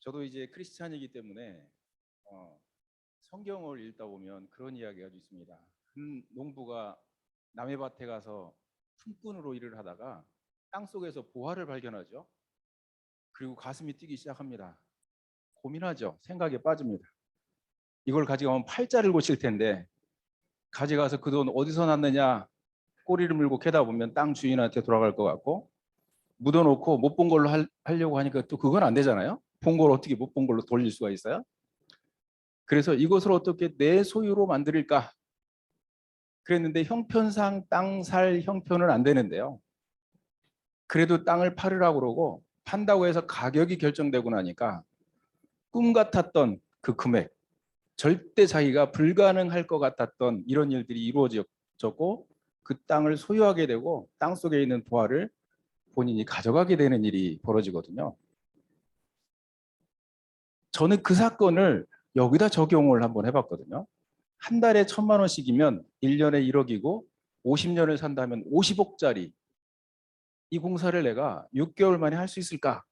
저도 이제 크리스찬이기 때문에 성경을 읽다 보면 그런 이야기가 있습니다. 한 농부가 남의 밭에 가서 품꾼으로 일을 하다가 땅 속에서 보화를 발견하죠. 그리고 가슴이 뛰기 시작합니다. 고민하죠. 생각에 빠집니다. 이걸 가져가면 팔자를 고칠 텐데 가져가서 그 돈 어디서 났느냐 꼬리를 물고 캐다 보면 땅 주인한테 돌아갈 것 같고, 묻어놓고 못 본 걸로 하려고 하니까 또 그건 안 되잖아요. 본 걸 어떻게 못 본 걸로 돌릴 수가 있어요? 그래서 이것을 어떻게 내 소유로 만들까 그랬는데 형편상 땅 살 형편은 안 되는데요. 그래도 땅을 팔으라고 그러고 판다고 해서 가격이 결정되고 나니까 꿈 같았던 그 금액, 절대 자기가 불가능할 것 같았던 이런 일들이 이루어졌고 그 땅을 소유하게 되고 땅 속에 있는 보화를 본인이 가져가게 되는 일이 벌어지거든요. 저는 그 사건을 여기다 적용을 한번 해봤거든요. 한 달에 1,000만 원씩이면 1년에 1억이고 50년을 산다면 50억짜리 이 공사를 내가 6개월 만에 할 수 있을까?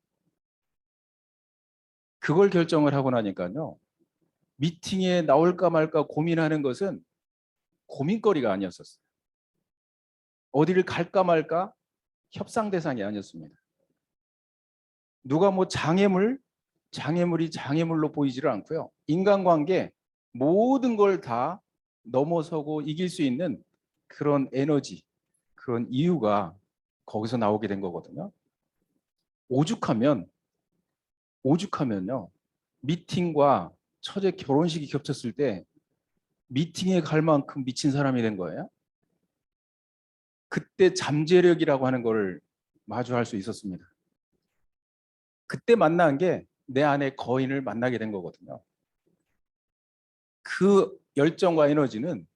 그걸 결정을 하고 나니까요. 미팅에 나올까 말까 고민하는 것은 고민거리가 아니었었어요. 어디를 갈까 말까 협상 대상이 아니었습니다. 누가 뭐 장애물이 장애물로 보이지를 않고요. 인간관계 모든 걸 다 넘어서고 이길 수 있는 그런 에너지, 그런 이유가 거기서 나오게 된 거거든요. 오죽하면요. 미팅과 처제 결혼식이 겹쳤을 때 미팅에 갈 만큼 미친 사람이 된 거예요. 그때 잠재력이라고 하는 걸 마주할 수 있었습니다. 그때 만난 게 내 안에 거인을 만나게 된 거거든요. 그 열정과 에너지는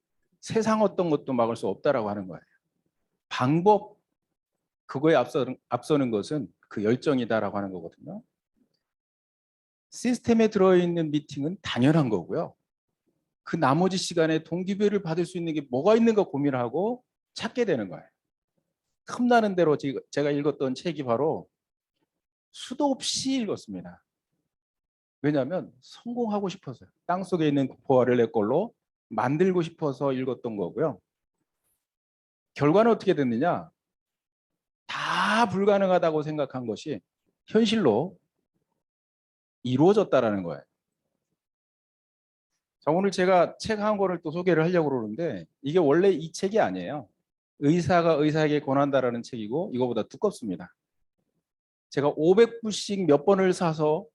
세상 어떤 것도 막을 수 없다라고 하는 거예요. 방법, 그거에 앞서는 것은 그 열정이다라고 하는 거거든요. 시스템에 들어있는 미팅은 당연한 거고요. 그 나머지 시간에 동기부여를 받을 수 있는 게 뭐가 있는가 고민하고 찾게 되는 거예요. 틈나는 대로 제가 읽었던 책이 바로 수도 없이 읽었습니다. 왜냐하면 성공하고 싶어서요. 땅속에 있는 보화를 내 걸로 만들고 싶어서 읽었던 거고요. 결과는 어떻게 됐느냐? 다 불가능하다고 생각한 것이 현실로 이루어졌다라는 거예요. 자, 오늘 제가 책 한 권을 또 소개를 하려고 그러는데 이게 원래 이 책이 아니에요. 의사가 의사에게 권한다라는 책이고 이거보다 두껍습니다. 제가 500부씩 몇 번을 사서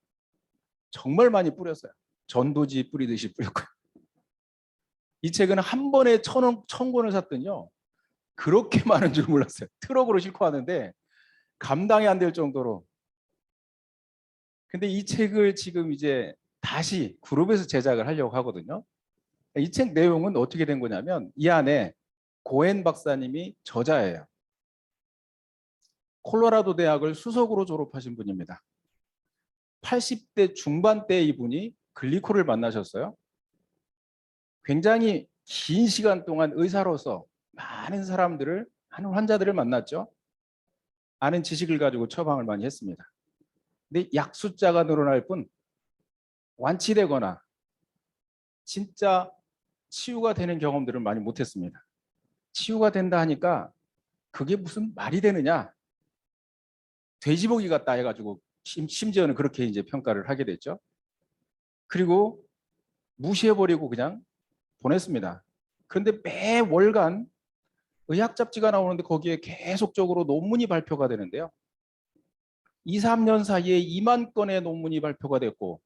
정말 많이 뿌렸어요. 전도지 뿌리듯이 뿌렸고요. 이 책은 한 번에 1,000권을 샀더니요. 그렇게 많은 줄 몰랐어요. 트럭으로 싣고 왔는데 감당이 안 될 정도로. 근데 이 책을 지금 이제 다시 그룹에서 제작을 하려고 하거든요. 이 책 내용은 어떻게 된 거냐면 이 안에 고엔 박사님이 저자예요. 콜로라도 대학을 수석으로 졸업하신 분입니다. 80대 중반대 이분이 글리코를 만나셨어요. 굉장히 긴 시간 동안 의사로서 많은 사람들을, 많은 환자들을 만났죠. 아는 지식을 가지고 처방을 많이 했습니다. 근데 약 숫자가 늘어날 뿐 완치되거나 진짜 치유가 되는 경험들을 많이 못했습니다. 치유가 된다 하니까 그게 무슨 말이 되느냐? 돼지고기 같다 해가지고 심지어는 그렇게 이제 평가를 하게 됐죠. 그리고 무시해버리고 그냥 보냈습니다. 그런데 매 월간 의학 잡지가 나오는데 거기에 계속적으로 논문이 발표가 되는데요. 2, 3년 사이에 2만 건의 논문이 발표가 됐고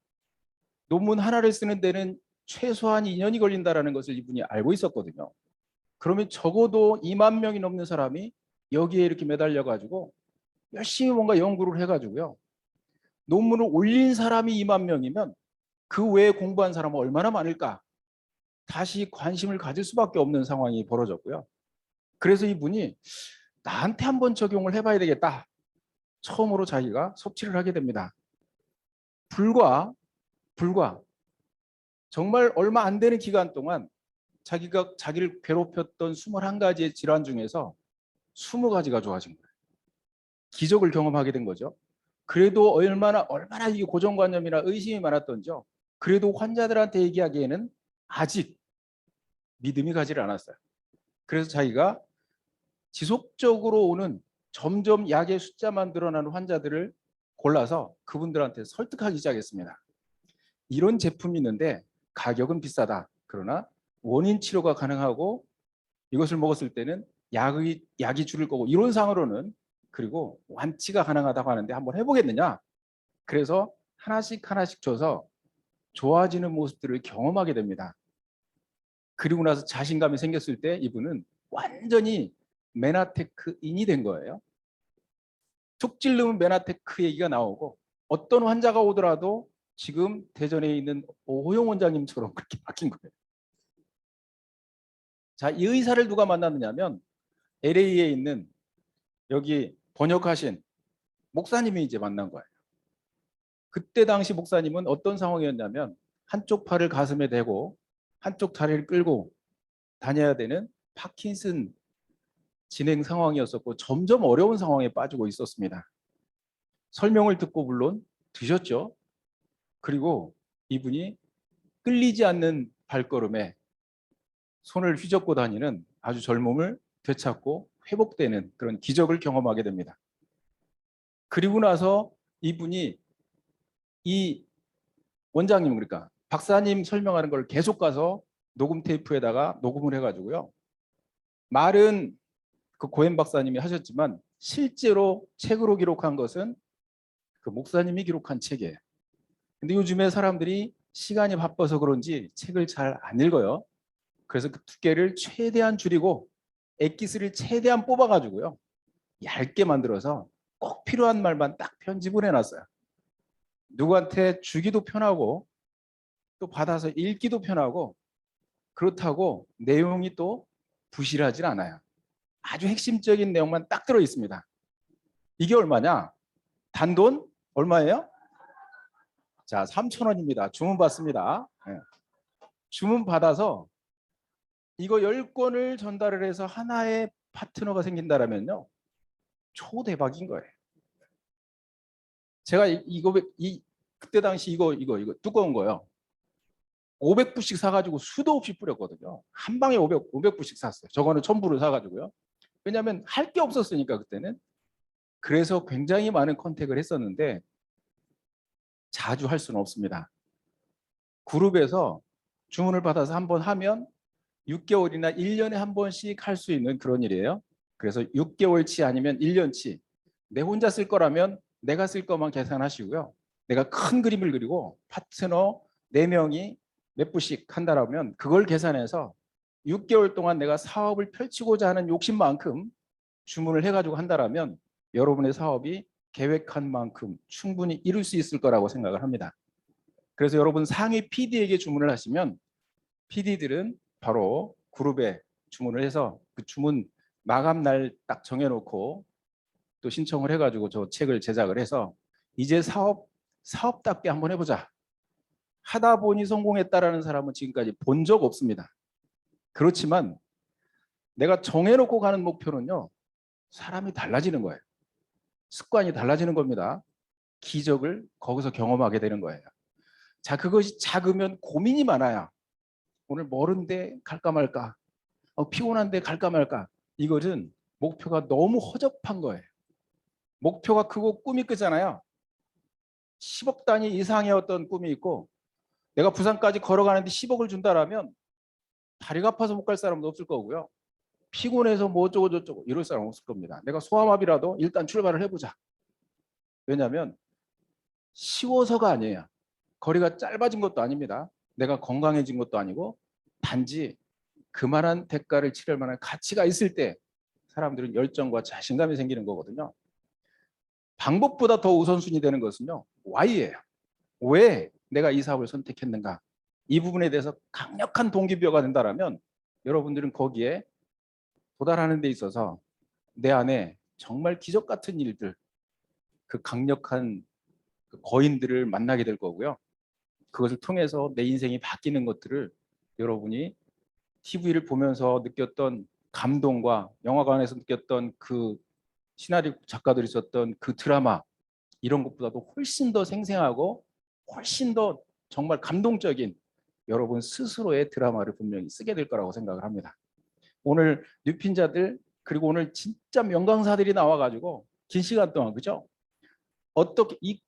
논문 하나를 쓰는 데는 최소한 2년이 걸린다는 것을 이분이 알고 있었거든요. 그러면 적어도 2만 명이 넘는 사람이 여기에 이렇게 매달려가지고 열심히 뭔가 연구를 해가지고요. 논문을 올린 사람이 2만 명이면 그 외에 공부한 사람은 얼마나 많을까? 다시 관심을 가질 수밖에 없는 상황이 벌어졌고요. 그래서 이분이 나한테 한번 적용을 해봐야 되겠다. 처음으로 자기가 섭취를 하게 됩니다. 불과 정말 얼마 안 되는 기간 동안 자기가 자기를 괴롭혔던 21가지의 질환 중에서 20가지가 좋아진 거예요. 기적을 경험하게 된 거죠. 그래도 얼마나 이게 고정관념이나 의심이 많았던지요. 그래도 환자들한테 얘기하기에는 아직 믿음이 가지를 않았어요. 그래서 자기가 지속적으로 오는 점점 약의 숫자만 늘어나는 환자들을 골라서 그분들한테 설득하기 시작했습니다. 이런 제품이 있는데 가격은 비싸다. 그러나 원인 치료가 가능하고 이것을 먹었을 때는 약이 줄을 거고 이론상으로는 그리고 완치가 가능하다고 하는데 한번 해보겠느냐. 그래서 하나씩 하나씩 줘서 좋아지는 모습들을 경험하게 됩니다. 그리고 나서 자신감이 생겼을 때 이분은 완전히 메나테크인이 된 거예요. 툭 찔르면 메나테크 얘기가 나오고 어떤 환자가 오더라도 지금 대전에 있는 오호영 원장님처럼 그렇게 바뀐 거예요. 자, 이 의사를 누가 만났느냐면 LA에 있는 여기 번역하신 목사님이 이제 만난 거예요. 그때 당시 목사님은 어떤 상황이었냐면 한쪽 팔을 가슴에 대고 한쪽 다리를 끌고 다녀야 되는 파킨슨 진행 상황이었었고 점점 어려운 상황에 빠지고 있었습니다. 설명을 듣고 물론 드셨죠. 그리고 이분이 끌리지 않는 발걸음에 손을 휘젓고 다니는 아주 젊음을 되찾고 회복되는 그런 기적을 경험하게 됩니다. 그리고 나서 이분이 이 원장님 그러니까 박사님 설명하는 걸 계속 가서 녹음 테이프에다가 녹음을 해가지고요. 말은 그 고엔 박사님이 하셨지만 실제로 책으로 기록한 것은 그 목사님이 기록한 책이에요. 근데 요즘에 사람들이 시간이 바빠서 그런지 책을 잘 안 읽어요. 그래서 그 두께를 최대한 줄이고 엑기스를 최대한 뽑아가지고요. 얇게 만들어서 꼭 필요한 말만 딱 편집을 해놨어요. 누구한테 주기도 편하고 또 받아서 읽기도 편하고 그렇다고 내용이 또 부실하지 않아요. 아주 핵심적인 내용만 딱 들어 있습니다. 이게 얼마냐? 단돈 얼마예요? 자, 3,000원입니다. 주문 받습니다. 네. 주문 받아서 이거 10권을 전달을 해서 하나의 파트너가 생긴다면요. 초대박인 거예요. 제가 그때 당시 이거 두꺼운 거요. 500부씩 사가지고 수도 없이 뿌렸거든요. 한 방에 500부씩 샀어요. 저거는 1000부를 사가지고요. 왜냐하면 할 게 없었으니까 그때는. 그래서 굉장히 많은 컨택을 했었는데 자주 할 수는 없습니다. 그룹에서 주문을 받아서 한번 하면 6개월이나 1년에 한 번씩 할 수 있는 그런 일이에요. 그래서 6개월치 아니면 1년치 내 혼자 쓸 거라면 내가 쓸 것만 계산하시고요. 내가 큰 그림을 그리고 파트너 4명이 몇 부씩 한다라면 그걸 계산해서 6개월 동안 내가 사업을 펼치고자 하는 욕심만큼 주문을 해가지고 한다라면 여러분의 사업이 계획한 만큼 충분히 이룰 수 있을 거라고 생각을 합니다. 그래서 여러분 상위 PD에게 주문을 하시면 PD들은 바로 그룹에 주문을 해서 그 주문 마감 날 딱 정해놓고 또 신청을 해가지고 저 책을 제작을 해서 이제 사업답게 한번 해보자. 하다 보니 성공했다라는 사람은 지금까지 본 적 없습니다. 그렇지만 내가 정해놓고 가는 목표는요. 사람이 달라지는 거예요. 습관이 달라지는 겁니다. 기적을 거기서 경험하게 되는 거예요. 자, 그것이 작으면 고민이 많아요. 오늘 멀은데 갈까 말까. 피곤한데 갈까 말까. 이것은 목표가 너무 허접한 거예요. 목표가 크고 꿈이 크잖아요. 10억 단위 이상의 어떤 꿈이 있고 내가 부산까지 걸어가는데 10억을 준다라면 다리가 아파서 못 갈 사람도 없을 거고요. 피곤해서 뭐 어쩌고 저쩌고 이럴 사람 없을 겁니다. 내가 소아마비라도 일단 출발을 해보자. 왜냐하면 쉬워서가 아니에요. 거리가 짧아진 것도 아닙니다. 내가 건강해진 것도 아니고 단지 그만한 대가를 치를 만한 가치가 있을 때 사람들은 열정과 자신감이 생기는 거거든요. 방법보다 더 우선순위 되는 것은요. Y예요. 왜 내가 이 사업을 선택했는가. 이 부분에 대해서 강력한 동기부여가 된다면 여러분들은 거기에 도달하는 데 있어서 내 안에 정말 기적 같은 일들, 그 강력한 그 거인들을 만나게 될 거고요. 그것을 통해서 내 인생이 바뀌는 것들을 여러분이 TV를 보면서 느꼈던 감동과 영화관에서 느꼈던 그 시나리오 작가들이 썼던 그 드라마 이런 것보다도 훨씬 더 생생하고 훨씬 더 정말 감동적인 여러분 스스로의 드라마를 분명히 쓰게 될 거라고 생각을 합니다. 오늘 뉴핀자들 그리고 오늘 진짜 명강사들이 나와가지고 긴 시간 동안 그죠? 어떻게 이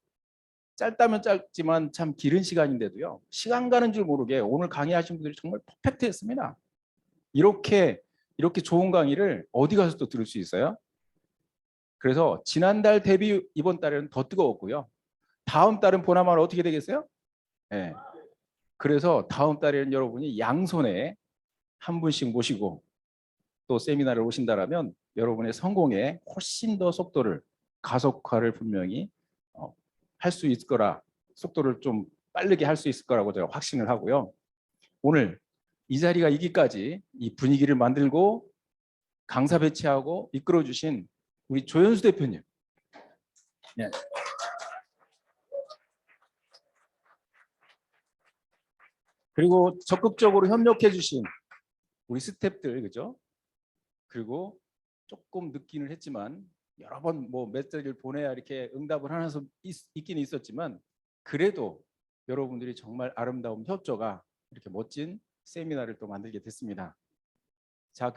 짧다면 짧지만 참 길은 시간인데도요. 시간 가는 줄 모르게 오늘 강의하신 분들이 정말 퍼펙트했습니다. 이렇게 좋은 강의를 어디 가서 또 들을 수 있어요? 그래서 지난달 대비 이번 달에는 더 뜨거웠고요. 다음 달은 보나마나 어떻게 되겠어요? 네. 그래서 다음 달에는 여러분이 양손에 한 분씩 모시고 또 세미나를 오신다라면 여러분의 성공에 훨씬 더 속도를 가속화를 분명히 할 수 있을 거라 속도를 좀 빠르게 할 수 있을 거라고 제가 확신을 하고요. 오늘 이 자리가 이기까지 이 분위기를 만들고 강사 배치하고 이끌어 주신 우리 조현수 대표님. 네. 그리고 적극적으로 협력해 주신 우리 스태프들 그죠? 그리고 조금 늦기는 했지만 여러 번 뭐 메시지를 보내야 이렇게 응답을 하면서 있긴 있었지만 그래도 여러분들이 정말 아름다운 협조가 이렇게 멋진 세미나를 또 만들게 됐습니다. 자,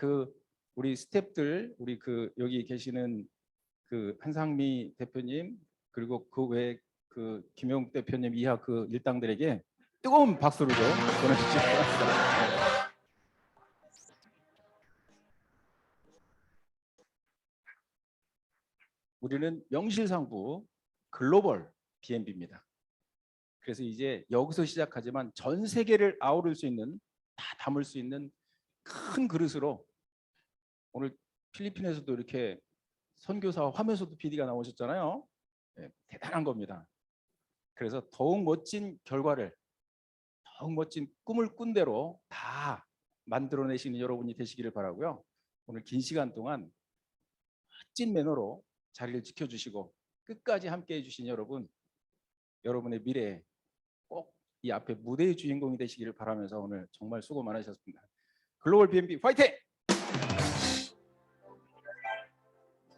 우리 스태프들 우리 여기 계시는 한상미 대표님 그리고 그 외에 김영욱 대표님 이하 일당들에게 뜨거운 박수를 좀 보내주시기 바랍니다. 우리는 명실상부 글로벌 B&B입니다. 그래서 이제 여기서 시작하지만 전 세계를 아우를 수 있는 다 담을 수 있는 큰 그릇으로 오늘 필리핀에서도 이렇게 선교사 화면에서도 PD가 나오셨잖아요. 네, 대단한 겁니다. 그래서 더욱 멋진 결과를 더욱 멋진 꿈을 꾼 대로 다 만들어내시는 여러분이 되시기를 바라고요. 오늘 긴 시간 동안 멋진 매너로 자리를 지켜주시고 끝까지 함께해 주신 여러분의 미래에 꼭 이 앞에 무대의 주인공이 되시기를 바라면서 오늘 정말 수고 많으셨습니다. 글로벌 B&B 화이팅!